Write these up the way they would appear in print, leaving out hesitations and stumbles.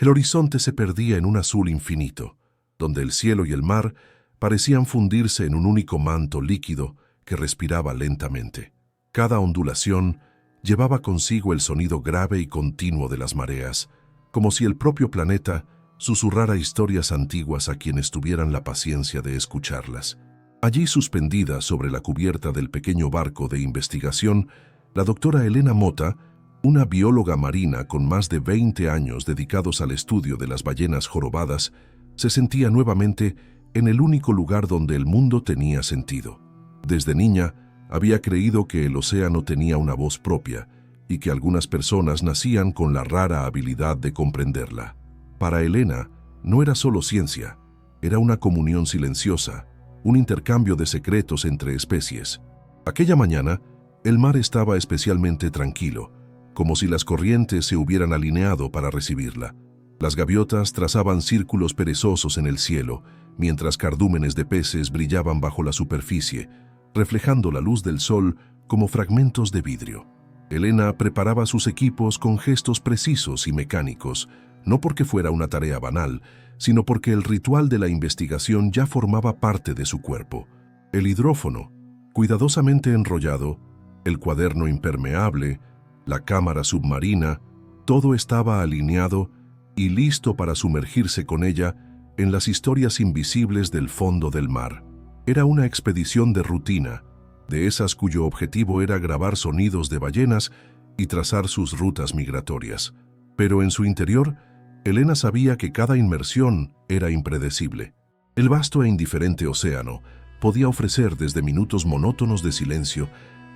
El horizonte se perdía en un azul infinito, donde el cielo y el mar parecían fundirse en un único manto líquido que respiraba lentamente. Cada ondulación llevaba consigo el sonido grave y continuo de las mareas, como si el propio planeta susurrara historias antiguas a quienes tuvieran la paciencia de escucharlas. Allí, suspendida sobre la cubierta del pequeño barco de investigación, la doctora Elena Mota, una bióloga marina con más de 20 años dedicados al estudio de las ballenas jorobadas, se sentía nuevamente en el único lugar donde el mundo tenía sentido. Desde niña, había creído que el océano tenía una voz propia y que algunas personas nacían con la rara habilidad de comprenderla. Para Elena, no era solo ciencia, era una comunión silenciosa, un intercambio de secretos entre especies. Aquella mañana, el mar estaba especialmente tranquilo, como si las corrientes se hubieran alineado para recibirla. Las gaviotas trazaban círculos perezosos en el cielo, mientras cardúmenes de peces brillaban bajo la superficie, reflejando la luz del sol como fragmentos de vidrio. Elena preparaba sus equipos con gestos precisos y mecánicos, no porque fuera una tarea banal, sino porque el ritual de la investigación ya formaba parte de su cuerpo. El hidrófono, cuidadosamente enrollado, el cuaderno impermeable, la cámara submarina, todo estaba alineado y listo para sumergirse con ella en las historias invisibles del fondo del mar. Era una expedición de rutina, de esas cuyo objetivo era grabar sonidos de ballenas y trazar sus rutas migratorias. Pero en su interior, Elena sabía que cada inmersión era impredecible. El vasto e indiferente océano podía ofrecer desde minutos monótonos de silencio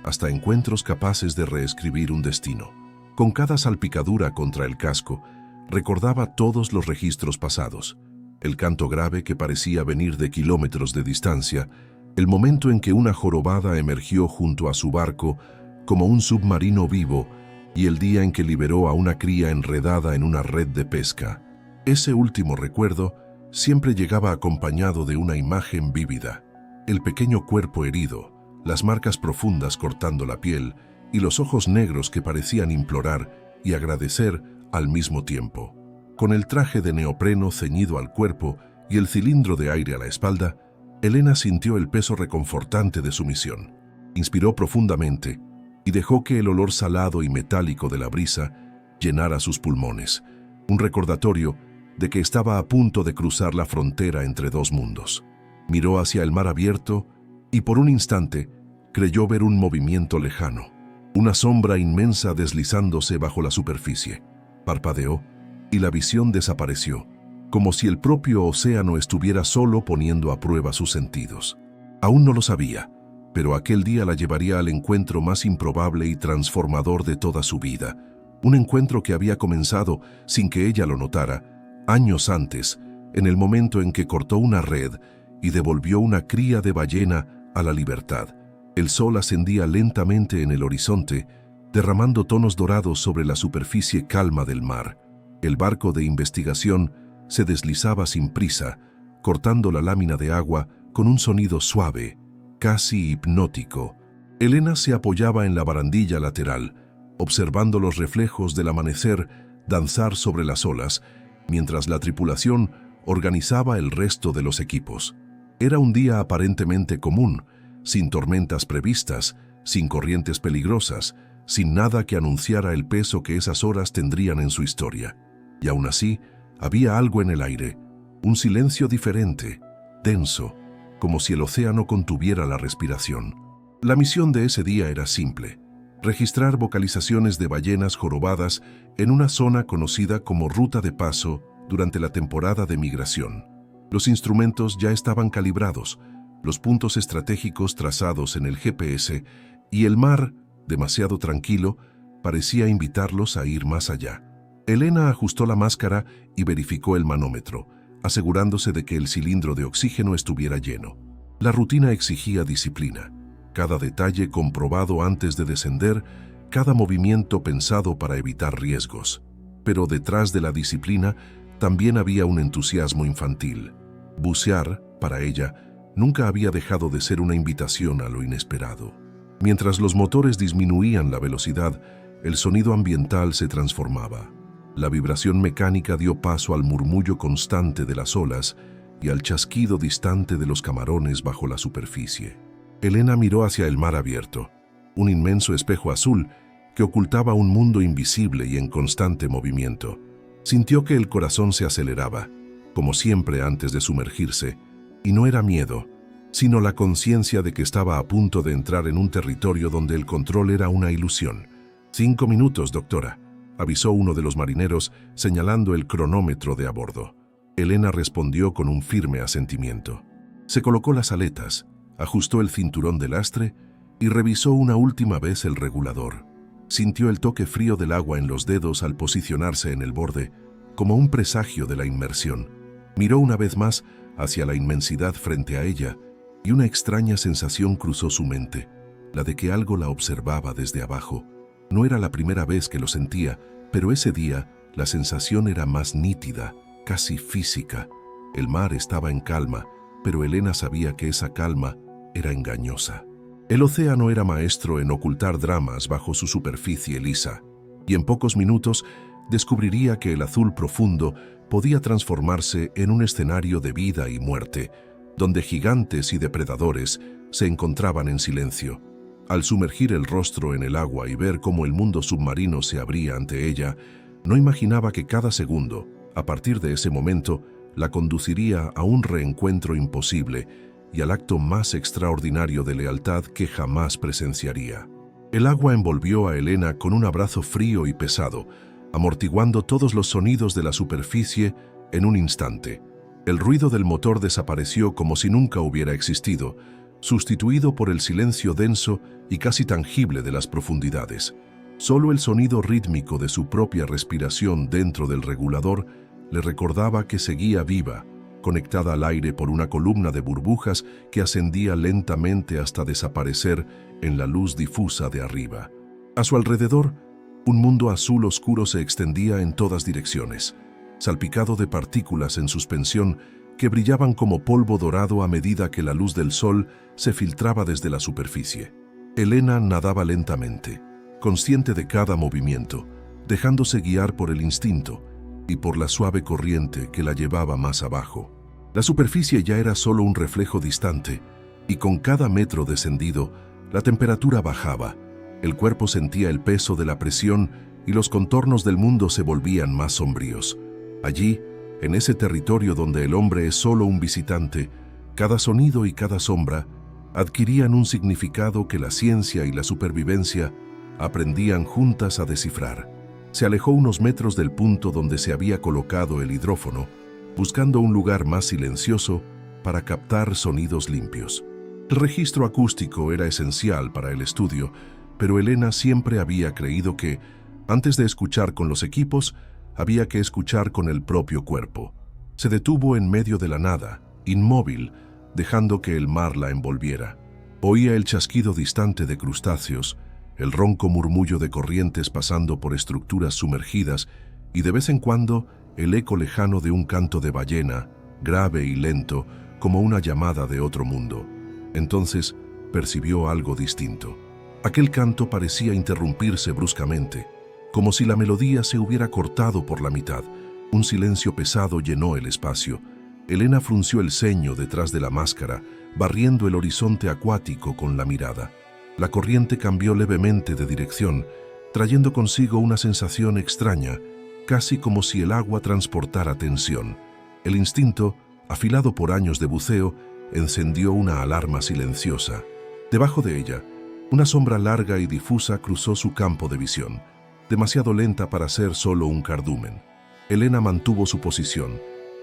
hasta encuentros capaces de reescribir un destino. Con cada salpicadura contra el casco, recordaba todos los registros pasados, el canto grave que parecía venir de kilómetros de distancia, el momento en que una jorobada emergió junto a su barco como un submarino vivo y el día en que liberó a una cría enredada en una red de pesca. Ese último recuerdo siempre llegaba acompañado de una imagen vívida: el pequeño cuerpo herido, las marcas profundas cortando la piel y los ojos negros que parecían implorar y agradecer al mismo tiempo. Con el traje de neopreno ceñido al cuerpo y el cilindro de aire a la espalda, Elena sintió el peso reconfortante de su misión. Inspiró profundamente y dejó que el olor salado y metálico de la brisa llenara sus pulmones, un recordatorio de que estaba a punto de cruzar la frontera entre dos mundos. Miró hacia el mar abierto y por un instante creyó ver un movimiento lejano, una sombra inmensa deslizándose bajo la superficie. Parpadeó y la visión desapareció, como si el propio océano estuviera solo poniendo a prueba sus sentidos. Aún no lo sabía, pero aquel día la llevaría al encuentro más improbable y transformador de toda su vida, un encuentro que había comenzado, sin que ella lo notara, años antes, en el momento en que cortó una red y devolvió una cría de ballena a la libertad. El sol ascendía lentamente en el horizonte, derramando tonos dorados sobre la superficie calma del mar. El barco de investigación se deslizaba sin prisa, cortando la lámina de agua con un sonido suave, casi hipnótico. Elena se apoyaba en la barandilla lateral, observando los reflejos del amanecer danzar sobre las olas, mientras la tripulación organizaba el resto de los equipos. Era un día aparentemente común, sin tormentas previstas, sin corrientes peligrosas, sin nada que anunciara el peso que esas horas tendrían en su historia. Y aún así, había algo en el aire, un silencio diferente, denso, como si el océano contuviera la respiración. La misión de ese día era simple: registrar vocalizaciones de ballenas jorobadas en una zona conocida como ruta de paso durante la temporada de migración. Los instrumentos ya estaban calibrados, los puntos estratégicos trazados en el GPS, y el mar, demasiado tranquilo, parecía invitarlos a ir más allá. Elena ajustó la máscara y verificó el manómetro, asegurándose de que el cilindro de oxígeno estuviera lleno. La rutina exigía disciplina, cada detalle comprobado antes de descender, cada movimiento pensado para evitar riesgos. Pero detrás de la disciplina también había un entusiasmo infantil. Bucear, para ella, nunca había dejado de ser una invitación a lo inesperado. Mientras los motores disminuían la velocidad, el sonido ambiental se transformaba. La vibración mecánica dio paso al murmullo constante de las olas y al chasquido distante de los camarones bajo la superficie. Elena miró hacia el mar abierto, un inmenso espejo azul que ocultaba un mundo invisible y en constante movimiento. Sintió que el corazón se aceleraba, como siempre antes de sumergirse, y no era miedo, sino la conciencia de que estaba a punto de entrar en un territorio donde el control era una ilusión. 5 minutos, doctora, avisó uno de los marineros señalando el cronómetro de a bordo. Elena respondió con un firme asentimiento. Se colocó las aletas, ajustó el cinturón de lastre y revisó una última vez el regulador. Sintió el toque frío del agua en los dedos al posicionarse en el borde, como un presagio de la inmersión. Miró una vez más hacia la inmensidad frente a ella y una extraña sensación cruzó su mente, la de que algo la observaba desde abajo. No era la primera vez que lo sentía, pero ese día la sensación era más nítida, casi física. El mar estaba en calma, pero Elena sabía que esa calma era engañosa. El océano era maestro en ocultar dramas bajo su superficie lisa, y en pocos minutos descubriría que el azul profundo podía transformarse en un escenario de vida y muerte, donde gigantes y depredadores se encontraban en silencio. Al sumergir el rostro en el agua y ver cómo el mundo submarino se abría ante ella, no imaginaba que cada segundo, a partir de ese momento, la conduciría a un reencuentro imposible y al acto más extraordinario de lealtad que jamás presenciaría. El agua envolvió a Elena con un abrazo frío y pesado, amortiguando todos los sonidos de la superficie en un instante. El ruido del motor desapareció como si nunca hubiera existido, sustituido por el silencio denso y casi tangible de las profundidades. Solo el sonido rítmico de su propia respiración dentro del regulador le recordaba que seguía viva, conectada al aire por una columna de burbujas que ascendía lentamente hasta desaparecer en la luz difusa de arriba. A su alrededor, un mundo azul oscuro se extendía en todas direcciones, salpicado de partículas en suspensión que brillaban como polvo dorado a medida que la luz del sol se filtraba desde la superficie. Elena nadaba lentamente, consciente de cada movimiento, dejándose guiar por el instinto y por la suave corriente que la llevaba más abajo. La superficie ya era solo un reflejo distante, y con cada metro descendido, la temperatura bajaba, el cuerpo sentía el peso de la presión y los contornos del mundo se volvían más sombríos. Allí, en ese territorio donde el hombre es solo un visitante, cada sonido y cada sombra adquirían un significado que la ciencia y la supervivencia aprendían juntas a descifrar. Se alejó unos metros del punto donde se había colocado el hidrófono, buscando un lugar más silencioso para captar sonidos limpios. El registro acústico era esencial para el estudio, pero Elena siempre había creído que, antes de escuchar con los equipos, había que escuchar con el propio cuerpo. Se detuvo en medio de la nada, inmóvil, dejando que el mar la envolviera. Oía el chasquido distante de crustáceos, el ronco murmullo de corrientes pasando por estructuras sumergidas y de vez en cuando el eco lejano de un canto de ballena, grave y lento, como una llamada de otro mundo. Entonces percibió algo distinto. Aquel canto parecía interrumpirse bruscamente, como si la melodía se hubiera cortado por la mitad. Un silencio pesado llenó el espacio. Elena frunció el ceño detrás de la máscara, barriendo el horizonte acuático con la mirada. La corriente cambió levemente de dirección, trayendo consigo una sensación extraña, casi como si el agua transportara tensión. El instinto, afilado por años de buceo, encendió una alarma silenciosa. Debajo de ella, una sombra larga y difusa cruzó su campo de visión, demasiado lenta para ser solo un cardumen. Elena mantuvo su posición,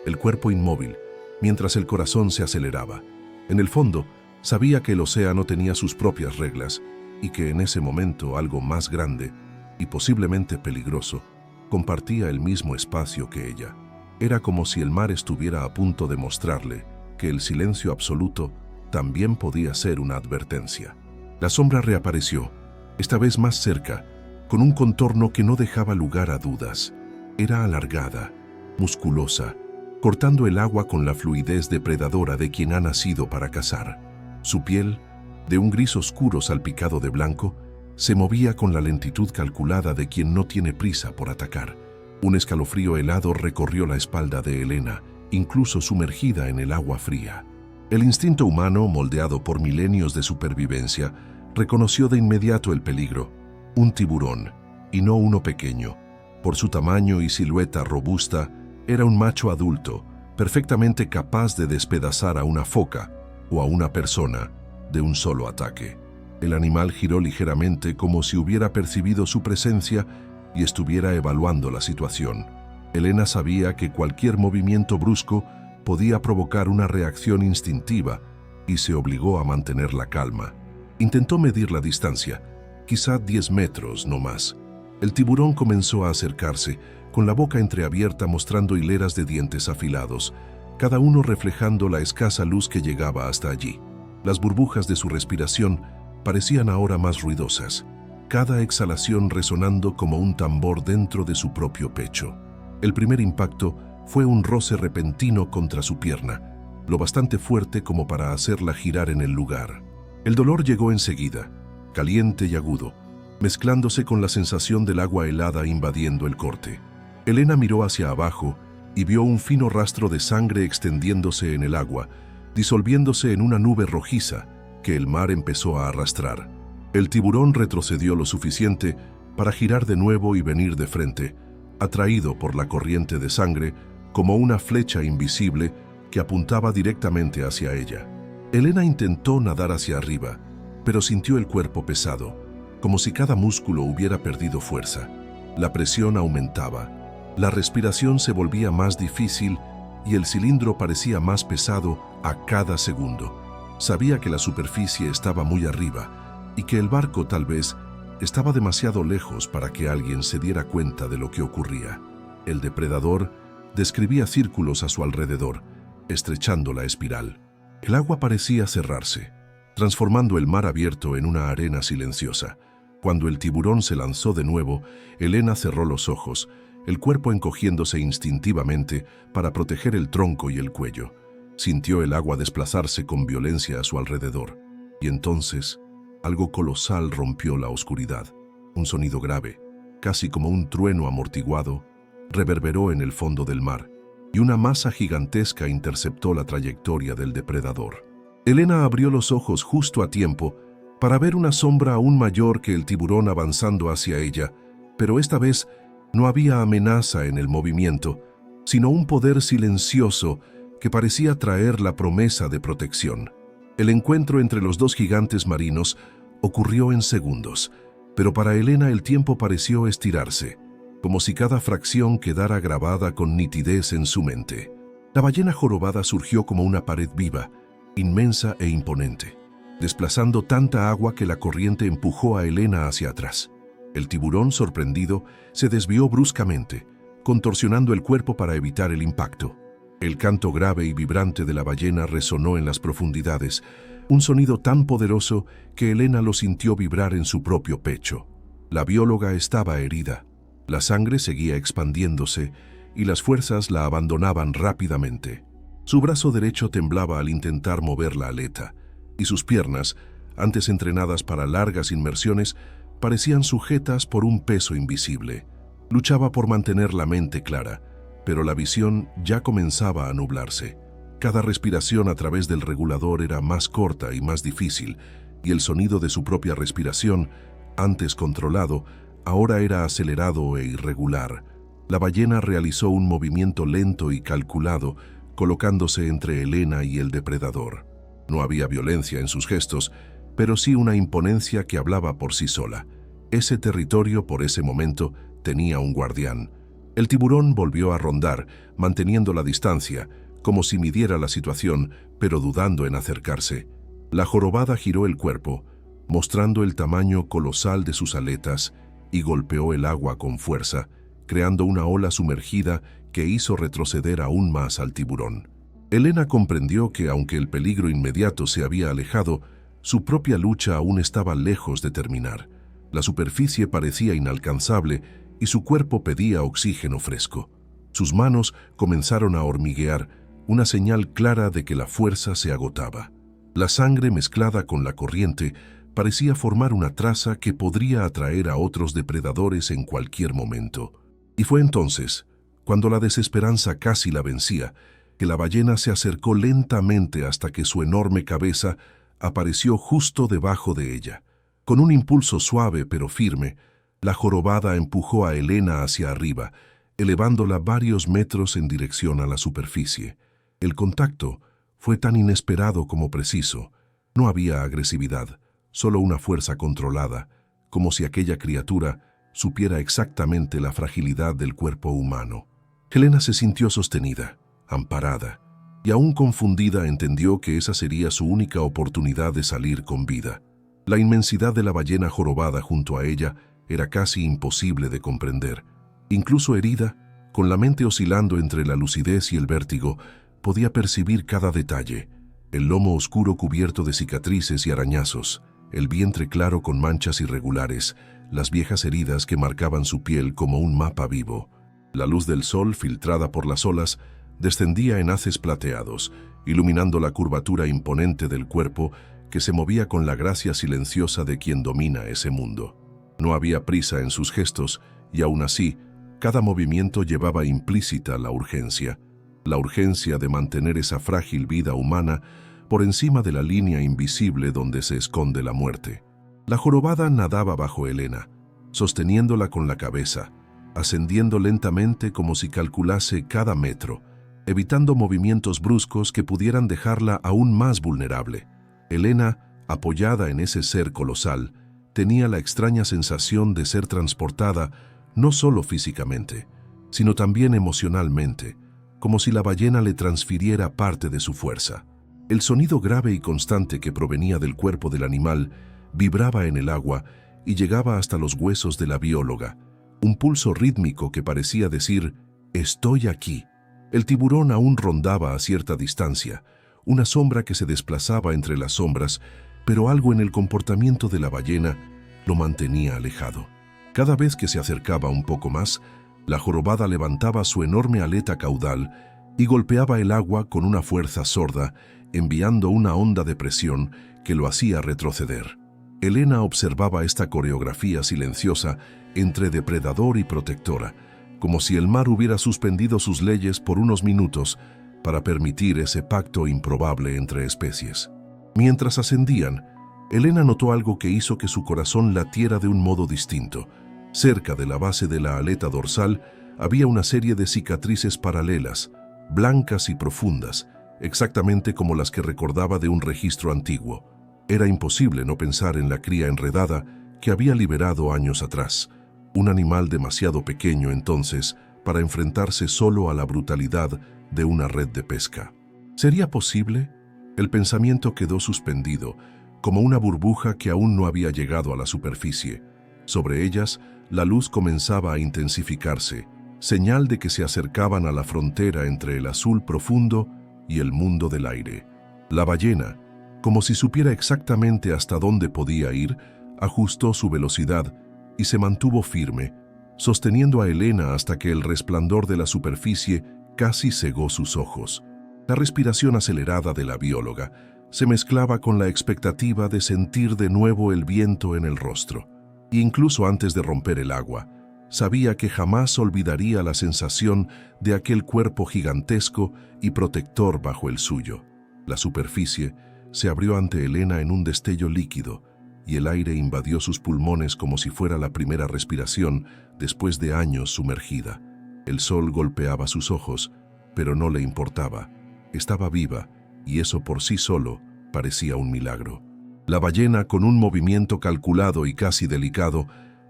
el cuerpo inmóvil, mientras el corazón se aceleraba. En el fondo, sabía que el océano tenía sus propias reglas y que en ese momento algo más grande y posiblemente peligroso compartía el mismo espacio que ella. Era como si el mar estuviera a punto de mostrarle que el silencio absoluto también podía ser una advertencia. La sombra reapareció, esta vez más cerca, con un contorno que no dejaba lugar a dudas. Era alargada, musculosa, cortando el agua con la fluidez depredadora de quien ha nacido para cazar. Su piel, de un gris oscuro salpicado de blanco, se movía con la lentitud calculada de quien no tiene prisa por atacar. Un escalofrío helado recorrió la espalda de Elena, incluso sumergida en el agua fría. El instinto humano, moldeado por milenios de supervivencia, reconoció de inmediato el peligro. Un tiburón, y no uno pequeño. Por su tamaño y silueta robusta, era un macho adulto, perfectamente capaz de despedazar a una foca o a una persona de un solo ataque. El animal giró ligeramente como si hubiera percibido su presencia y estuviera evaluando la situación. Elena sabía que cualquier movimiento brusco podía provocar una reacción instintiva y se obligó a mantener la calma. Intentó medir la distancia, quizá 10 metros, no más. El tiburón comenzó a acercarse, con la boca entreabierta mostrando hileras de dientes afilados, cada uno reflejando la escasa luz que llegaba hasta allí. Las burbujas de su respiración parecían ahora más ruidosas, cada exhalación resonando como un tambor dentro de su propio pecho. El primer impacto fue un roce repentino contra su pierna, lo bastante fuerte como para hacerla girar en el lugar. El dolor llegó enseguida, caliente y agudo, mezclándose con la sensación del agua helada invadiendo el corte. Elena miró hacia abajo y vio un fino rastro de sangre extendiéndose en el agua, disolviéndose en una nube rojiza que el mar empezó a arrastrar. El tiburón retrocedió lo suficiente para girar de nuevo y venir de frente, atraído por la corriente de sangre como una flecha invisible que apuntaba directamente hacia ella. Elena intentó nadar hacia arriba, pero sintió el cuerpo pesado, como si cada músculo hubiera perdido fuerza. La presión aumentaba, la respiración se volvía más difícil y el cilindro parecía más pesado a cada segundo. Sabía que la superficie estaba muy arriba y que el barco tal vez estaba demasiado lejos para que alguien se diera cuenta de lo que ocurría. El depredador describía círculos a su alrededor, estrechando la espiral. El agua parecía cerrarse, transformando el mar abierto en una arena silenciosa. Cuando el tiburón se lanzó de nuevo, Elena cerró los ojos, el cuerpo encogiéndose instintivamente para proteger el tronco y el cuello. Sintió el agua desplazarse con violencia a su alrededor. Y entonces, algo colosal rompió la oscuridad. Un sonido grave, casi como un trueno amortiguado, reverberó en el fondo del mar, y una masa gigantesca interceptó la trayectoria del depredador. Elena abrió los ojos justo a tiempo para ver una sombra aún mayor que el tiburón avanzando hacia ella, pero esta vez no había amenaza en el movimiento, sino un poder silencioso que parecía traer la promesa de protección. El encuentro entre los dos gigantes marinos ocurrió en segundos, pero para Elena el tiempo pareció estirarse, como si cada fracción quedara grabada con nitidez en su mente. La ballena jorobada surgió como una pared viva, inmensa e imponente, desplazando tanta agua que la corriente empujó a Elena hacia atrás. El tiburón, sorprendido, se desvió bruscamente, contorsionando el cuerpo para evitar el impacto. El canto grave y vibrante de la ballena resonó en las profundidades, un sonido tan poderoso que Elena lo sintió vibrar en su propio pecho. La bióloga estaba herida. La sangre seguía expandiéndose y las fuerzas la abandonaban rápidamente. Su brazo derecho temblaba al intentar mover la aleta, y sus piernas, antes entrenadas para largas inmersiones, parecían sujetas por un peso invisible. Luchaba por mantener la mente clara, pero la visión ya comenzaba a nublarse. Cada respiración a través del regulador era más corta y más difícil, y el sonido de su propia respiración, antes controlado, ahora era acelerado e irregular. La ballena realizó un movimiento lento y calculado, colocándose entre Elena y el depredador. No había violencia en sus gestos, pero sí una imponencia que hablaba por sí sola. Ese territorio, por ese momento, tenía un guardián. El tiburón volvió a rondar, manteniendo la distancia, como si midiera la situación, pero dudando en acercarse. La jorobada giró el cuerpo, mostrando el tamaño colosal de sus aletas, y golpeó el agua con fuerza, creando una ola sumergida que hizo retroceder aún más al tiburón. Elena comprendió que, aunque el peligro inmediato se había alejado, su propia lucha aún estaba lejos de terminar. La superficie parecía inalcanzable y su cuerpo pedía oxígeno fresco. Sus manos comenzaron a hormiguear, una señal clara de que la fuerza se agotaba. La sangre mezclada con la corriente parecía formar una traza que podría atraer a otros depredadores en cualquier momento. Y fue entonces, cuando la desesperanza casi la vencía, que la ballena se acercó lentamente hasta que su enorme cabeza apareció justo debajo de ella. Con un impulso suave pero firme, la jorobada empujó a Helena hacia arriba, elevándola varios metros en dirección a la superficie. El contacto fue tan inesperado como preciso. No había agresividad, solo una fuerza controlada, como si aquella criatura supiera exactamente la fragilidad del cuerpo humano. Helena se sintió sostenida, amparada, y aún confundida entendió que esa sería su única oportunidad de salir con vida. La inmensidad de la ballena jorobada junto a ella era casi imposible de comprender. Incluso herida, con la mente oscilando entre la lucidez y el vértigo, podía percibir cada detalle: el lomo oscuro cubierto de cicatrices y arañazos, el vientre claro con manchas irregulares, las viejas heridas que marcaban su piel como un mapa vivo. La luz del sol, filtrada por las olas, descendía en haces plateados, iluminando la curvatura imponente del cuerpo que se movía con la gracia silenciosa de quien domina ese mundo. No había prisa en sus gestos, y aún así, cada movimiento llevaba implícita la urgencia de mantener esa frágil vida humana por encima de la línea invisible donde se esconde la muerte. La jorobada nadaba bajo Helena, sosteniéndola con la cabeza, ascendiendo lentamente como si calculase cada metro, evitando movimientos bruscos que pudieran dejarla aún más vulnerable. Helena, apoyada en ese ser colosal, tenía la extraña sensación de ser transportada no solo físicamente, sino también emocionalmente, como si la ballena le transfiriera parte de su fuerza. El sonido grave y constante que provenía del cuerpo del animal vibraba en el agua y llegaba hasta los huesos de la bióloga, un pulso rítmico que parecía decir: «Estoy aquí». El tiburón aún rondaba a cierta distancia, una sombra que se desplazaba entre las sombras, pero algo en el comportamiento de la ballena lo mantenía alejado. Cada vez que se acercaba un poco más, la jorobada levantaba su enorme aleta caudal y golpeaba el agua con una fuerza sorda, enviando una onda de presión que lo hacía retroceder. Helena observaba esta coreografía silenciosa entre depredador y protectora, como si el mar hubiera suspendido sus leyes por unos minutos para permitir ese pacto improbable entre especies. Mientras ascendían, Helena notó algo que hizo que su corazón latiera de un modo distinto. Cerca de la base de la aleta dorsal había una serie de cicatrices paralelas, blancas y profundas, exactamente como las que recordaba de un registro antiguo. Era imposible no pensar en la cría enredada que había liberado años atrás, un animal demasiado pequeño entonces para enfrentarse solo a la brutalidad de una red de pesca. ¿Sería posible? El pensamiento quedó suspendido, como una burbuja que aún no había llegado a la superficie. Sobre ellas, la luz comenzaba a intensificarse, señal de que se acercaban a la frontera entre el azul profundo y el mundo del aire. La ballena, como si supiera exactamente hasta dónde podía ir, ajustó su velocidad y se mantuvo firme, sosteniendo a Helena hasta que el resplandor de la superficie casi cegó sus ojos. La respiración acelerada de la bióloga se mezclaba con la expectativa de sentir de nuevo el viento en el rostro. E incluso antes de romper el agua, sabía que jamás olvidaría la sensación de aquel cuerpo gigantesco y protector bajo el suyo. La superficie se abrió ante Helena en un destello líquido, y el aire invadió sus pulmones como si fuera la primera respiración después de años sumergida. El sol golpeaba sus ojos, pero no le importaba. Estaba viva, y eso por sí solo parecía un milagro. La ballena, con un movimiento calculado y casi delicado,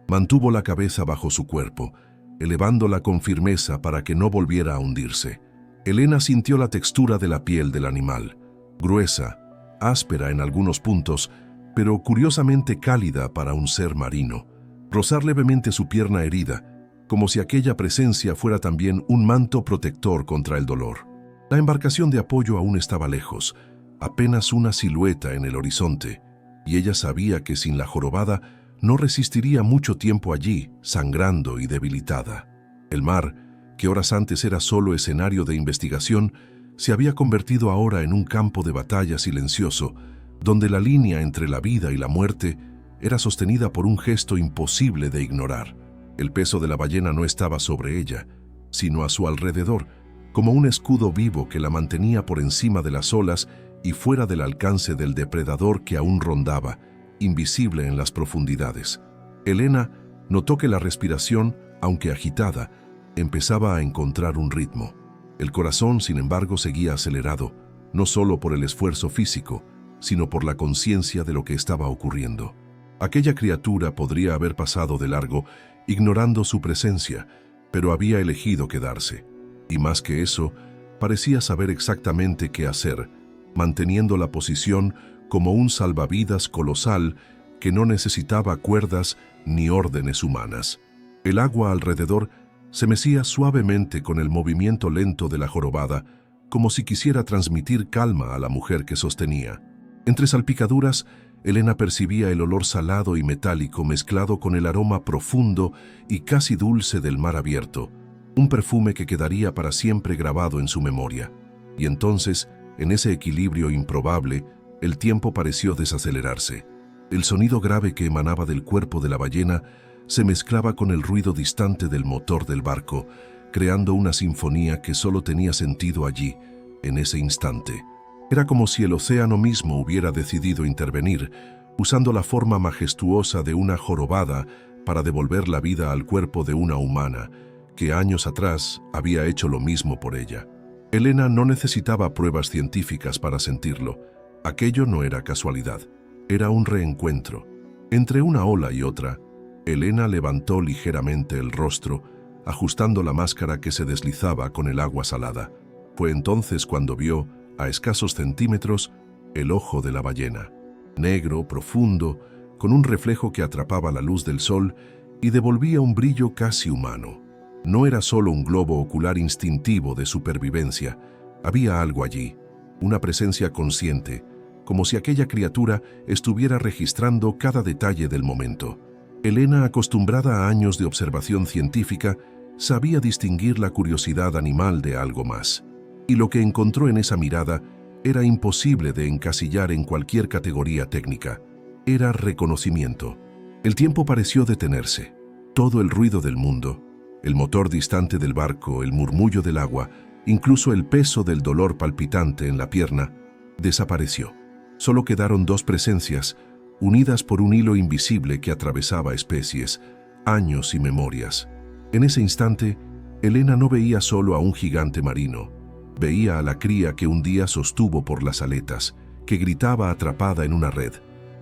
mantuvo la cabeza bajo su cuerpo, elevándola con firmeza para que no volviera a hundirse. Helena sintió la textura de la piel del animal, gruesa, áspera en algunos puntos, pero curiosamente cálida para un ser marino. Rozar levemente su pierna herida, como si aquella presencia fuera también un manto protector contra el dolor. La embarcación de apoyo aún estaba lejos, apenas una silueta en el horizonte, y ella sabía que sin la jorobada no resistiría mucho tiempo allí, sangrando y debilitada. El mar, que horas antes era solo escenario de investigación, se había convertido ahora en un campo de batalla silencioso, donde la línea entre la vida y la muerte era sostenida por un gesto imposible de ignorar. El peso de la ballena no estaba sobre ella, sino a su alrededor, como un escudo vivo que la mantenía por encima de las olas y fuera del alcance del depredador que aún rondaba, invisible en las profundidades. Elena notó que la respiración, aunque agitada, empezaba a encontrar un ritmo. El corazón, sin embargo, seguía acelerado, no solo por el esfuerzo físico, sino por la conciencia de lo que estaba ocurriendo. Aquella criatura podría haber pasado de largo, ignorando su presencia, pero había elegido quedarse. Y más que eso, parecía saber exactamente qué hacer, manteniendo la posición como un salvavidas colosal que no necesitaba cuerdas ni órdenes humanas. El agua alrededor se mecía suavemente con el movimiento lento de la jorobada, como si quisiera transmitir calma a la mujer que sostenía. Entre salpicaduras, Elena percibía el olor salado y metálico mezclado con el aroma profundo y casi dulce del mar abierto, un perfume que quedaría para siempre grabado en su memoria. Y entonces, en ese equilibrio improbable, el tiempo pareció desacelerarse. El sonido grave que emanaba del cuerpo de la ballena se mezclaba con el ruido distante del motor del barco, creando una sinfonía que solo tenía sentido allí, en ese instante. Era como si el océano mismo hubiera decidido intervenir, usando la forma majestuosa de una jorobada para devolver la vida al cuerpo de una humana, que años atrás había hecho lo mismo por ella. Elena no necesitaba pruebas científicas para sentirlo. Aquello no era casualidad, era un reencuentro. Entre una ola y otra, Elena levantó ligeramente el rostro, ajustando la máscara que se deslizaba con el agua salada. Fue entonces cuando vio, a escasos centímetros, el ojo de la ballena. Negro, profundo, con un reflejo que atrapaba la luz del sol y devolvía un brillo casi humano. No era solo un globo ocular instintivo de supervivencia, había algo allí, una presencia consciente, como si aquella criatura estuviera registrando cada detalle del momento. Elena, acostumbrada a años de observación científica, sabía distinguir la curiosidad animal de algo más. Y lo que encontró en esa mirada era imposible de encasillar en cualquier categoría técnica. Era reconocimiento. El tiempo pareció detenerse. Todo el ruido del mundo, el motor distante del barco, el murmullo del agua, incluso el peso del dolor palpitante en la pierna, desapareció. Solo quedaron dos presencias, unidas por un hilo invisible que atravesaba especies, años y memorias. En ese instante, Elena no veía solo a un gigante marino, veía a la cría que un día sostuvo por las aletas, que gritaba atrapada en una red,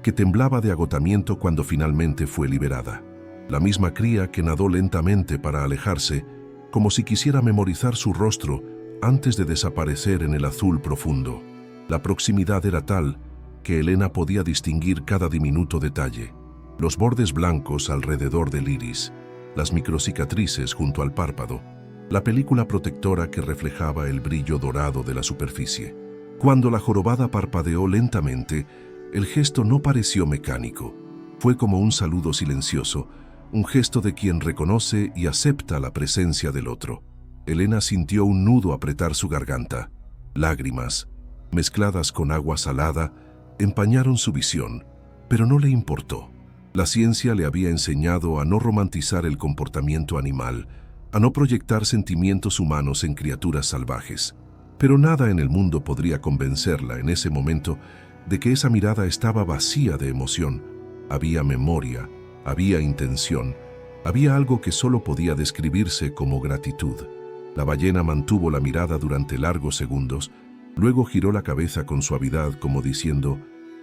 que temblaba de agotamiento cuando finalmente fue liberada. La misma cría que nadó lentamente para alejarse, como si quisiera memorizar su rostro antes de desaparecer en el azul profundo. La proximidad era tal que Elena podía distinguir cada diminuto detalle, los bordes blancos alrededor del iris, las microcicatrices junto al párpado, la película protectora que reflejaba el brillo dorado de la superficie. Cuando la jorobada parpadeó lentamente, el gesto no pareció mecánico. Fue como un saludo silencioso, un gesto de quien reconoce y acepta la presencia del otro. Elena sintió un nudo apretar su garganta. Lágrimas, mezcladas con agua salada, empañaron su visión, pero no le importó. La ciencia le había enseñado a no romantizar el comportamiento animal, a no proyectar sentimientos humanos en criaturas salvajes. Pero nada en el mundo podría convencerla en ese momento de que esa mirada estaba vacía de emoción. Había memoria, había intención, había algo que solo podía describirse como gratitud. La ballena mantuvo la mirada durante largos segundos, luego giró la cabeza con suavidad como diciendo,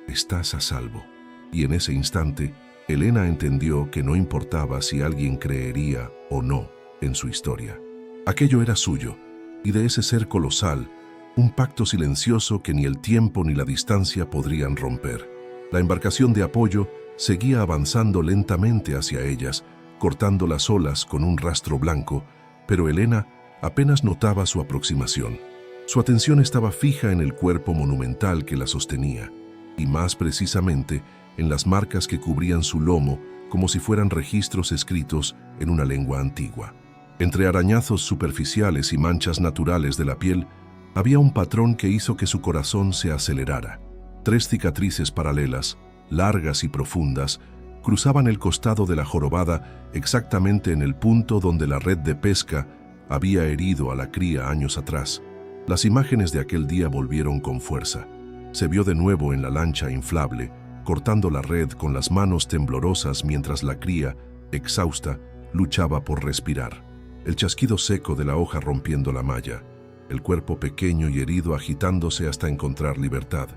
«Estás a salvo». Y en ese instante, Elena entendió que no importaba si alguien creería o no en su historia. Aquello era suyo, y de ese ser colosal, un pacto silencioso que ni el tiempo ni la distancia podrían romper. La embarcación de apoyo seguía avanzando lentamente hacia ellas, cortando las olas con un rastro blanco, pero Elena apenas notaba su aproximación. Su atención estaba fija en el cuerpo monumental que la sostenía, y más precisamente en las marcas que cubrían su lomo como si fueran registros escritos en una lengua antigua. Entre arañazos superficiales y manchas naturales de la piel, había un patrón que hizo que su corazón se acelerara. 3 cicatrices paralelas, largas y profundas, cruzaban el costado de la jorobada exactamente en el punto donde la red de pesca había herido a la cría años atrás. Las imágenes de aquel día volvieron con fuerza. Se vio de nuevo en la lancha inflable, cortando la red con las manos temblorosas mientras la cría, exhausta, luchaba por respirar. El chasquido seco de la hoja rompiendo la malla, el cuerpo pequeño y herido agitándose hasta encontrar libertad,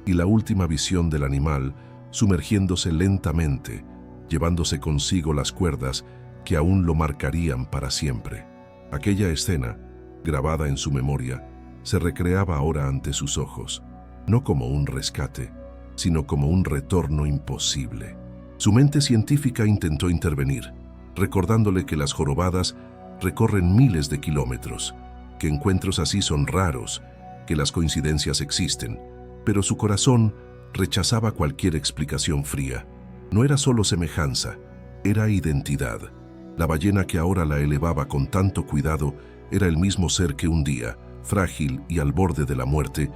y la última visión del animal sumergiéndose lentamente, llevándose consigo las cuerdas que aún lo marcarían para siempre. Aquella escena, grabada en su memoria, se recreaba ahora ante sus ojos, no como un rescate, sino como un retorno imposible. Su mente científica intentó intervenir, recordándole que las jorobadas recorren miles de kilómetros, que encuentros así son raros, que las coincidencias existen, pero su corazón rechazaba cualquier explicación fría. No era solo semejanza, era identidad. La ballena que ahora la elevaba con tanto cuidado era el mismo ser que un día, frágil y al borde de la muerte,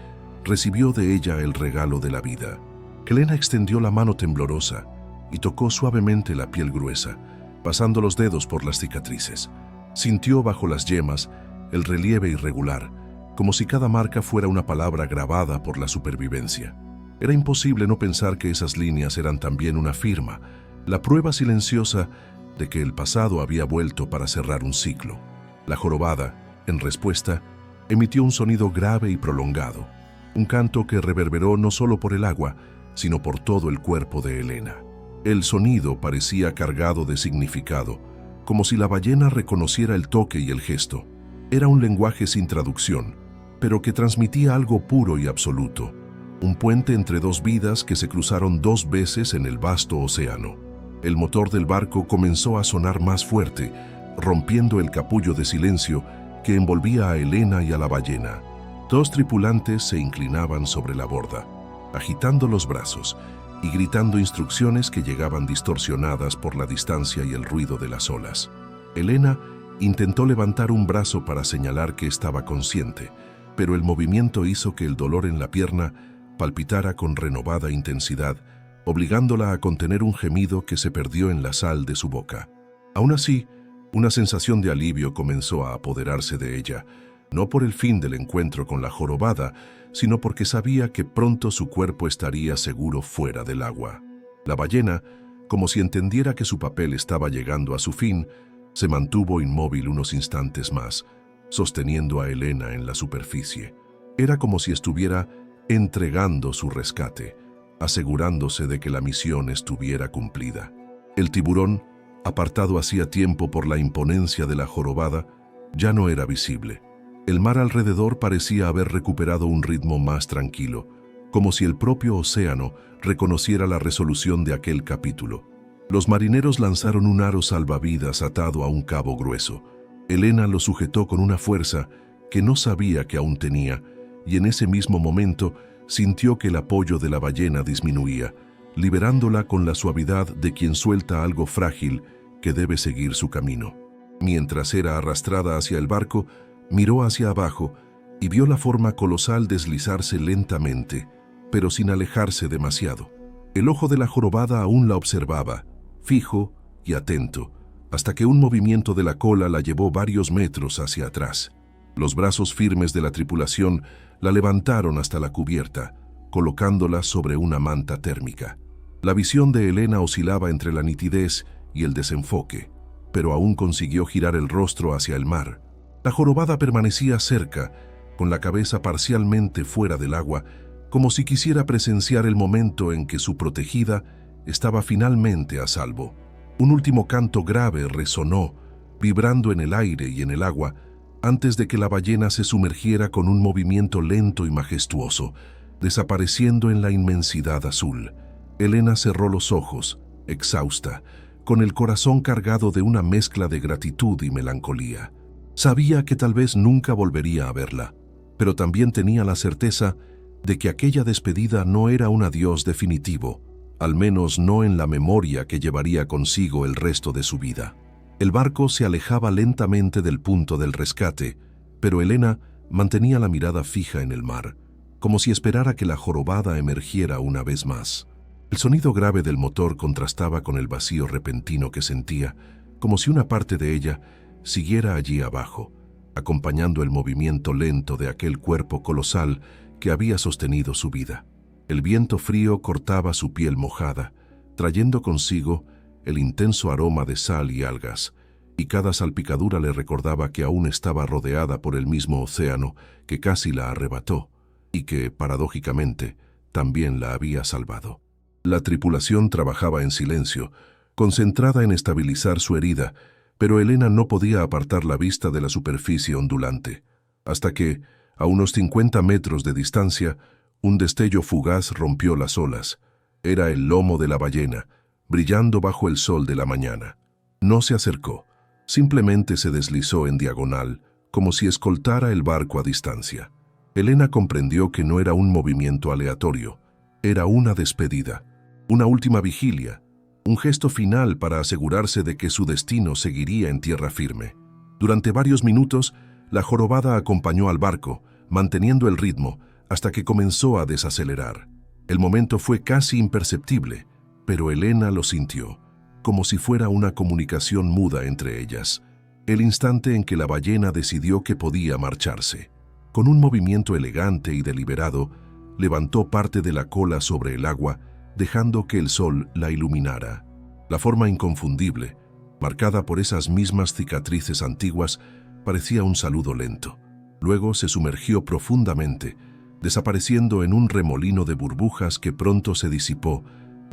recibió de ella el regalo de la vida. Helena extendió la mano temblorosa y tocó suavemente la piel gruesa, pasando los dedos por las cicatrices. Sintió bajo las yemas el relieve irregular, como si cada marca fuera una palabra grabada por la supervivencia. Era imposible no pensar que esas líneas eran también una firma, la prueba silenciosa de que el pasado había vuelto para cerrar un ciclo. La jorobada, en respuesta, emitió un sonido grave y prolongado, un canto que reverberó no solo por el agua, sino por todo el cuerpo de Helena. El sonido parecía cargado de significado, como si la ballena reconociera el toque y el gesto. Era un lenguaje sin traducción, pero que transmitía algo puro y absoluto, un puente entre dos vidas que se cruzaron 2 veces en el vasto océano. El motor del barco comenzó a sonar más fuerte, rompiendo el capullo de silencio que envolvía a Helena y a la ballena. 2 tripulantes se inclinaban sobre la borda, agitando los brazos y gritando instrucciones que llegaban distorsionadas por la distancia y el ruido de las olas. Helena intentó levantar un brazo para señalar que estaba consciente, pero el movimiento hizo que el dolor en la pierna palpitara con renovada intensidad, obligándola a contener un gemido que se perdió en la sal de su boca. Aún así, una sensación de alivio comenzó a apoderarse de ella, no por el fin del encuentro con la jorobada, sino porque sabía que pronto su cuerpo estaría seguro fuera del agua. La ballena, como si entendiera que su papel estaba llegando a su fin, se mantuvo inmóvil unos instantes más, sosteniendo a Helena en la superficie. Era como si estuviera entregando su rescate, asegurándose de que la misión estuviera cumplida. El tiburón, apartado hacía tiempo por la imponencia de la jorobada, ya no era visible. El mar alrededor parecía haber recuperado un ritmo más tranquilo, como si el propio océano reconociera la resolución de aquel capítulo. Los marineros lanzaron un aro salvavidas atado a un cabo grueso. Helena lo sujetó con una fuerza que no sabía que aún tenía, y en ese mismo momento sintió que el apoyo de la ballena disminuía, liberándola con la suavidad de quien suelta algo frágil que debe seguir su camino. Mientras era arrastrada hacia el barco, miró hacia abajo y vio la forma colosal deslizarse lentamente, pero sin alejarse demasiado. El ojo de la jorobada aún la observaba, fijo y atento, hasta que un movimiento de la cola la llevó varios metros hacia atrás. Los brazos firmes de la tripulación la levantaron hasta la cubierta, colocándola sobre una manta térmica. La visión de Helena oscilaba entre la nitidez y el desenfoque, pero aún consiguió girar el rostro hacia el mar. La jorobada permanecía cerca, con la cabeza parcialmente fuera del agua, como si quisiera presenciar el momento en que su protegida estaba finalmente a salvo. Un último canto grave resonó, vibrando en el aire y en el agua, antes de que la ballena se sumergiera con un movimiento lento y majestuoso, desapareciendo en la inmensidad azul. Helena cerró los ojos, exhausta, con el corazón cargado de una mezcla de gratitud y melancolía. Sabía que tal vez nunca volvería a verla, pero también tenía la certeza de que aquella despedida no era un adiós definitivo, al menos no en la memoria que llevaría consigo el resto de su vida. El barco se alejaba lentamente del punto del rescate, pero Helena mantenía la mirada fija en el mar, como si esperara que la jorobada emergiera una vez más. El sonido grave del motor contrastaba con el vacío repentino que sentía, como si una parte de ella siguiera allí abajo, acompañando el movimiento lento de aquel cuerpo colosal que había sostenido su vida. El viento frío cortaba su piel mojada, trayendo consigo el intenso aroma de sal y algas, y cada salpicadura le recordaba que aún estaba rodeada por el mismo océano que casi la arrebató, y que, paradójicamente, también la había salvado. La tripulación trabajaba en silencio, concentrada en estabilizar su herida, pero Elena no podía apartar la vista de la superficie ondulante, hasta que, a unos 50 metros de distancia, un destello fugaz rompió las olas. Era el lomo de la ballena, brillando bajo el sol de la mañana. No se acercó, simplemente se deslizó en diagonal, como si escoltara el barco a distancia. Elena comprendió que no era un movimiento aleatorio, era una despedida, una última vigilia, un gesto final para asegurarse de que su destino seguiría en tierra firme. Durante varios minutos, la jorobada acompañó al barco, manteniendo el ritmo, hasta que comenzó a desacelerar. El momento fue casi imperceptible, pero Elena lo sintió, como si fuera una comunicación muda entre ellas, el instante en que la ballena decidió que podía marcharse. Con un movimiento elegante y deliberado, levantó parte de la cola sobre el agua, dejando que el sol la iluminara. La forma inconfundible, marcada por esas mismas cicatrices antiguas, parecía un saludo lento. Luego se sumergió profundamente, desapareciendo en un remolino de burbujas que pronto se disipó,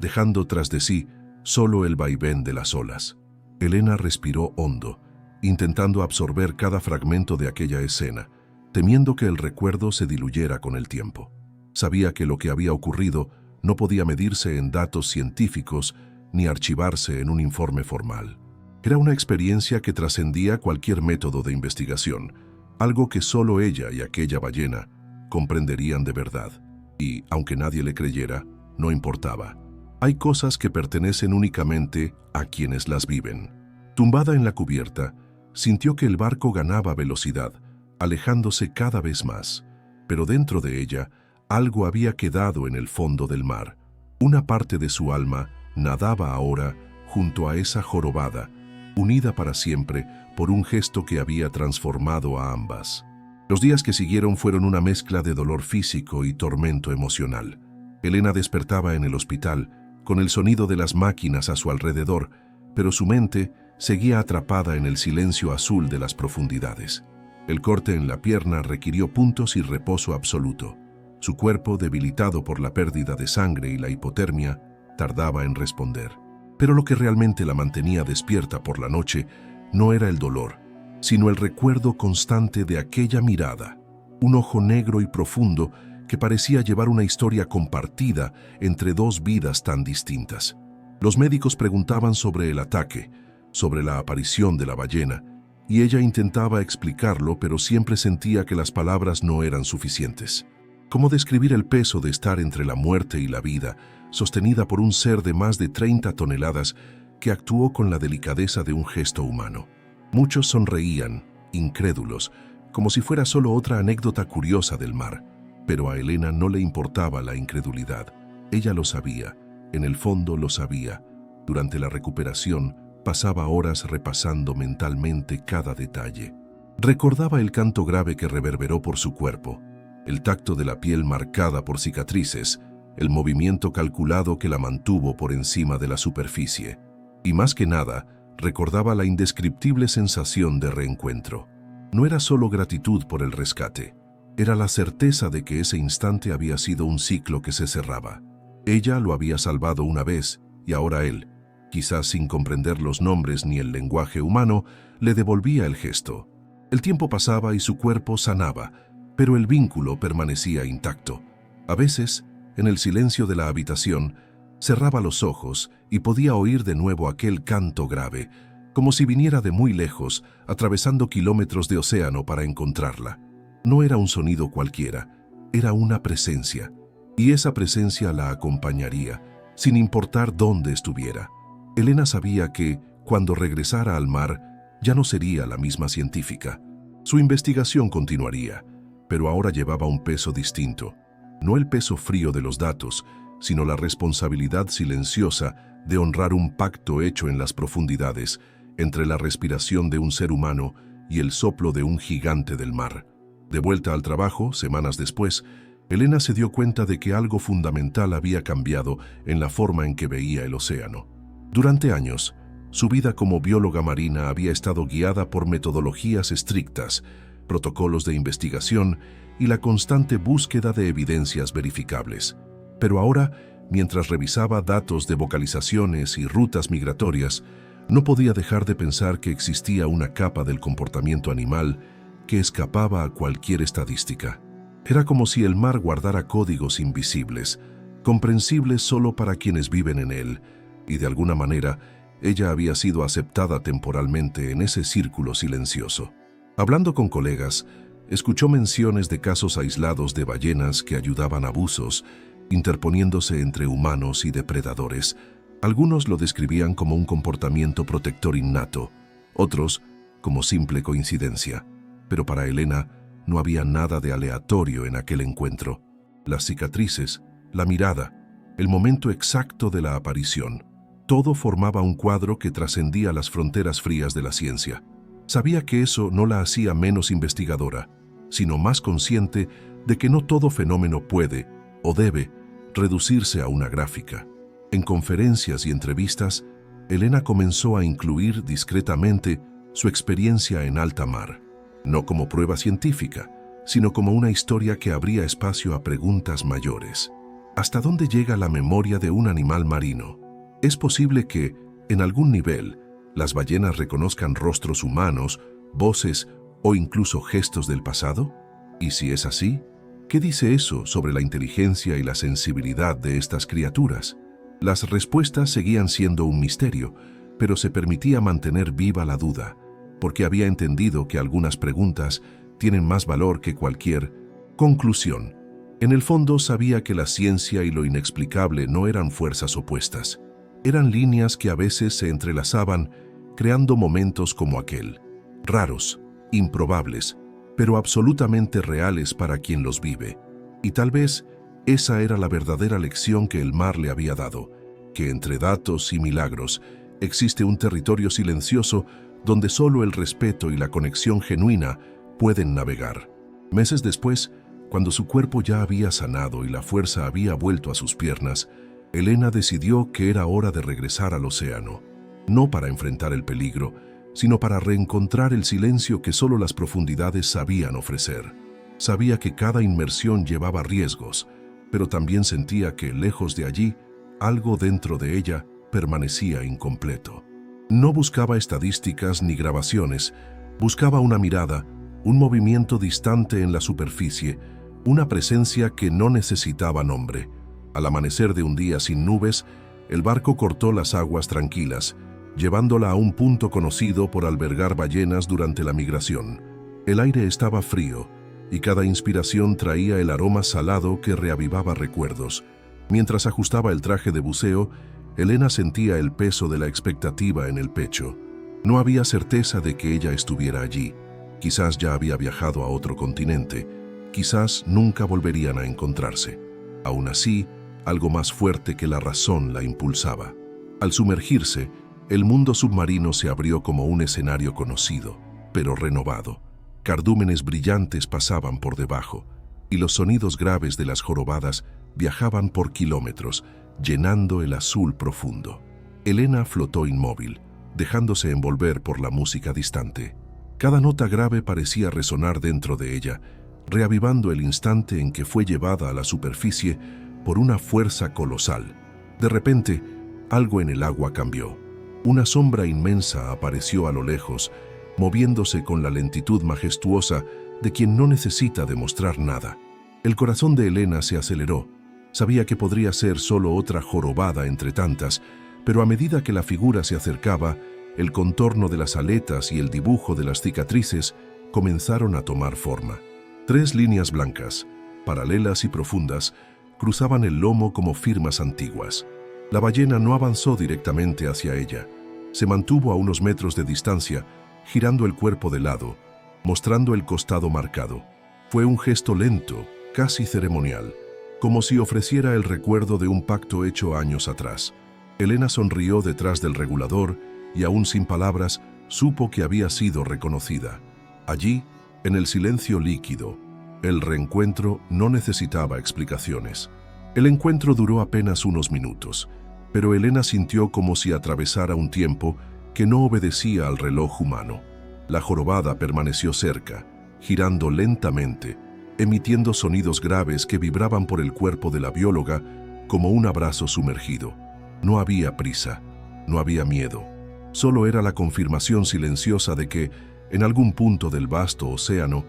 dejando tras de sí solo el vaivén de las olas. Elena respiró hondo, intentando absorber cada fragmento de aquella escena, temiendo que el recuerdo se diluyera con el tiempo. Sabía que lo que había ocurrido no podía medirse en datos científicos ni archivarse en un informe formal. Era una experiencia que trascendía cualquier método de investigación, algo que solo ella y aquella ballena comprenderían de verdad. Y, aunque nadie le creyera, no importaba. Hay cosas que pertenecen únicamente a quienes las viven. Tumbada en la cubierta, sintió que el barco ganaba velocidad, alejándose cada vez más, pero dentro de ella algo había quedado en el fondo del mar. Una parte de su alma nadaba ahora junto a esa jorobada, unida para siempre por un gesto que había transformado a ambas. Los días que siguieron fueron una mezcla de dolor físico y tormento emocional. Elena despertaba en el hospital, con el sonido de las máquinas a su alrededor, pero su mente seguía atrapada en el silencio azul de las profundidades. El corte en la pierna requirió puntos y reposo absoluto. Su cuerpo, debilitado por la pérdida de sangre y la hipotermia, tardaba en responder. Pero lo que realmente la mantenía despierta por la noche no era el dolor, sino el recuerdo constante de aquella mirada, un ojo negro y profundo que parecía llevar una historia compartida entre dos vidas tan distintas. Los médicos preguntaban sobre el ataque, sobre la aparición de la ballena, y ella intentaba explicarlo, pero siempre sentía que las palabras no eran suficientes. ¿Cómo describir el peso de estar entre la muerte y la vida, sostenida por un ser de más de 30 toneladas que actuó con la delicadeza de un gesto humano? Muchos sonreían, incrédulos, como si fuera solo otra anécdota curiosa del mar. Pero a Elena no le importaba la incredulidad. Ella lo sabía, en el fondo lo sabía. Durante la recuperación, pasaba horas repasando mentalmente cada detalle. Recordaba el canto grave que reverberó por su cuerpo, el tacto de la piel marcada por cicatrices, el movimiento calculado que la mantuvo por encima de la superficie. Y más que nada, recordaba la indescriptible sensación de reencuentro. No era solo gratitud por el rescate, era la certeza de que ese instante había sido un ciclo que se cerraba. Ella lo había salvado una vez, y ahora él, quizás sin comprender los nombres ni el lenguaje humano, le devolvía el gesto. El tiempo pasaba y su cuerpo sanaba, pero el vínculo permanecía intacto. A veces, en el silencio de la habitación, cerraba los ojos y podía oír de nuevo aquel canto grave, como si viniera de muy lejos, atravesando kilómetros de océano para encontrarla. No era un sonido cualquiera, era una presencia, y esa presencia la acompañaría, sin importar dónde estuviera. Elena sabía que, cuando regresara al mar, ya no sería la misma científica. Su investigación continuaría, pero ahora llevaba un peso distinto. No el peso frío de los datos, sino la responsabilidad silenciosa de honrar un pacto hecho en las profundidades entre la respiración de un ser humano y el soplo de un gigante del mar. De vuelta al trabajo, semanas después, Elena se dio cuenta de que algo fundamental había cambiado en la forma en que veía el océano. Durante años, su vida como bióloga marina había estado guiada por metodologías estrictas, protocolos de investigación y la constante búsqueda de evidencias verificables. Pero ahora, mientras revisaba datos de vocalizaciones y rutas migratorias, no podía dejar de pensar que existía una capa del comportamiento animal que escapaba a cualquier estadística. Era como si el mar guardara códigos invisibles, comprensibles solo para quienes viven en él, y de alguna manera ella había sido aceptada temporalmente en ese círculo silencioso. Hablando con colegas, escuchó menciones de casos aislados de ballenas que ayudaban a abusos, interponiéndose entre humanos y depredadores. Algunos lo describían como un comportamiento protector innato, otros como simple coincidencia. Pero para Elena no había nada de aleatorio en aquel encuentro. Las cicatrices, la mirada, el momento exacto de la aparición, todo formaba un cuadro que trascendía las fronteras frías de la ciencia. Sabía que eso no la hacía menos investigadora, sino más consciente de que no todo fenómeno puede o debe reducirse a una gráfica. En conferencias y entrevistas, Elena comenzó a incluir discretamente su experiencia en alta mar, no como prueba científica, sino como una historia que abría espacio a preguntas mayores. ¿Hasta dónde llega la memoria de un animal marino? ¿Es posible que, en algún nivel, las ballenas reconozcan rostros humanos, voces o incluso gestos del pasado? Y si es así, ¿qué dice eso sobre la inteligencia y la sensibilidad de estas criaturas? Las respuestas seguían siendo un misterio, pero se permitía mantener viva la duda, porque había entendido que algunas preguntas tienen más valor que cualquier conclusión. En el fondo sabía que la ciencia y lo inexplicable no eran fuerzas opuestas. Eran líneas que a veces se entrelazaban, creando momentos como aquel, raros, improbables, pero absolutamente reales para quien los vive. Y tal vez esa era la verdadera lección que el mar le había dado, que entre datos y milagros existe un territorio silencioso donde solo el respeto y la conexión genuina pueden navegar. Meses después, cuando su cuerpo ya había sanado y la fuerza había vuelto a sus piernas, Elena decidió que era hora de regresar al océano, no para enfrentar el peligro, sino para reencontrar el silencio que solo las profundidades sabían ofrecer. Sabía que cada inmersión llevaba riesgos, pero también sentía que, lejos de allí, algo dentro de ella permanecía incompleto. No buscaba estadísticas ni grabaciones, buscaba una mirada, un movimiento distante en la superficie, una presencia que no necesitaba nombre. Al amanecer de un día sin nubes, el barco cortó las aguas tranquilas, llevándola a un punto conocido por albergar ballenas durante la migración. El aire estaba frío, y cada inspiración traía el aroma salado que reavivaba recuerdos. Mientras ajustaba el traje de buceo, Elena sentía el peso de la expectativa en el pecho. No había certeza de que ella estuviera allí. Quizás ya había viajado a otro continente, quizás nunca volverían a encontrarse. Aún así, algo más fuerte que la razón la impulsaba. Al sumergirse, el mundo submarino se abrió como un escenario conocido, pero renovado. Cardúmenes brillantes pasaban por debajo, y los sonidos graves de las jorobadas viajaban por kilómetros, llenando el azul profundo. Elena flotó inmóvil, dejándose envolver por la música distante. Cada nota grave parecía resonar dentro de ella, reavivando el instante en que fue llevada a la superficie por una fuerza colosal. De repente, algo en el agua cambió. Una sombra inmensa apareció a lo lejos, moviéndose con la lentitud majestuosa de quien no necesita demostrar nada. El corazón de Elena se aceleró. Sabía que podría ser solo otra jorobada entre tantas, pero a medida que la figura se acercaba, el contorno de las aletas y el dibujo de las cicatrices comenzaron a tomar forma. 3 líneas blancas, paralelas y profundas, cruzaban el lomo como firmas antiguas. La ballena no avanzó directamente hacia ella. Se mantuvo a unos metros de distancia, girando el cuerpo de lado, mostrando el costado marcado. Fue un gesto lento, casi ceremonial, como si ofreciera el recuerdo de un pacto hecho años atrás. Elena sonrió detrás del regulador y, aún sin palabras, supo que había sido reconocida. Allí, en el silencio líquido, el reencuentro no necesitaba explicaciones. El encuentro duró apenas unos minutos, pero Elena sintió como si atravesara un tiempo que no obedecía al reloj humano. La jorobada permaneció cerca, girando lentamente, emitiendo sonidos graves que vibraban por el cuerpo de la bióloga como un abrazo sumergido. No había prisa, no había miedo. Solo era la confirmación silenciosa de que, en algún punto del vasto océano,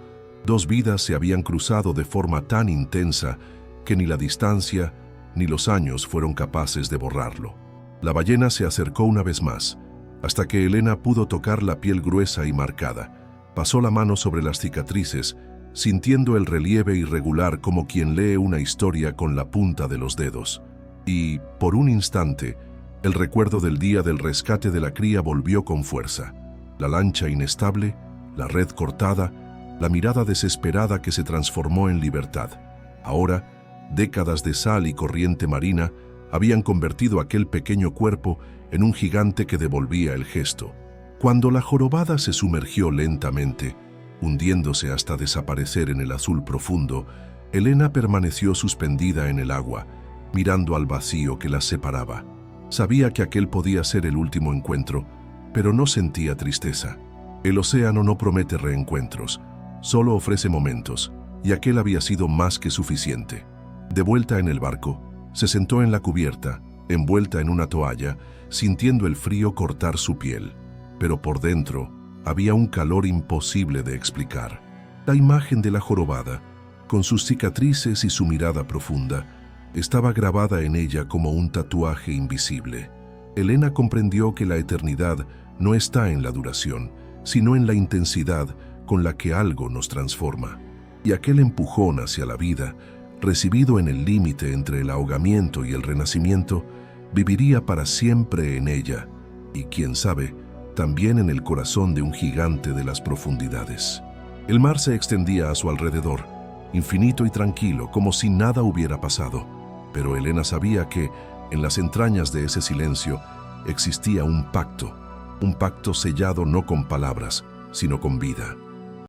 dos vidas se habían cruzado de forma tan intensa que ni la distancia ni los años fueron capaces de borrarlo. La ballena se acercó una vez más, hasta que Elena pudo tocar la piel gruesa y marcada. Pasó la mano sobre las cicatrices, sintiendo el relieve irregular como quien lee una historia con la punta de los dedos. Y, por un instante, el recuerdo del día del rescate de la cría volvió con fuerza. La lancha inestable, la red cortada, la mirada desesperada que se transformó en libertad. Ahora, décadas de sal y corriente marina habían convertido aquel pequeño cuerpo en un gigante que devolvía el gesto. Cuando la jorobada se sumergió lentamente, hundiéndose hasta desaparecer en el azul profundo, Elena permaneció suspendida en el agua, mirando al vacío que las separaba. Sabía que aquel podía ser el último encuentro, pero no sentía tristeza. El océano no promete reencuentros, solo ofrece momentos, y aquel había sido más que suficiente. De vuelta en el barco, se sentó en la cubierta, envuelta en una toalla, sintiendo el frío cortar su piel. Pero por dentro había un calor imposible de explicar. La imagen de la jorobada, con sus cicatrices y su mirada profunda, estaba grabada en ella como un tatuaje invisible. Elena comprendió que la eternidad no está en la duración, sino en la intensidad con la que algo nos transforma. Y aquel empujón hacia la vida, recibido en el límite entre el ahogamiento y el renacimiento, viviría para siempre en ella, y quién sabe, también en el corazón de un gigante de las profundidades. El mar se extendía a su alrededor, infinito y tranquilo, como si nada hubiera pasado. Pero Elena sabía que, en las entrañas de ese silencio, existía un pacto sellado no con palabras, sino con vida.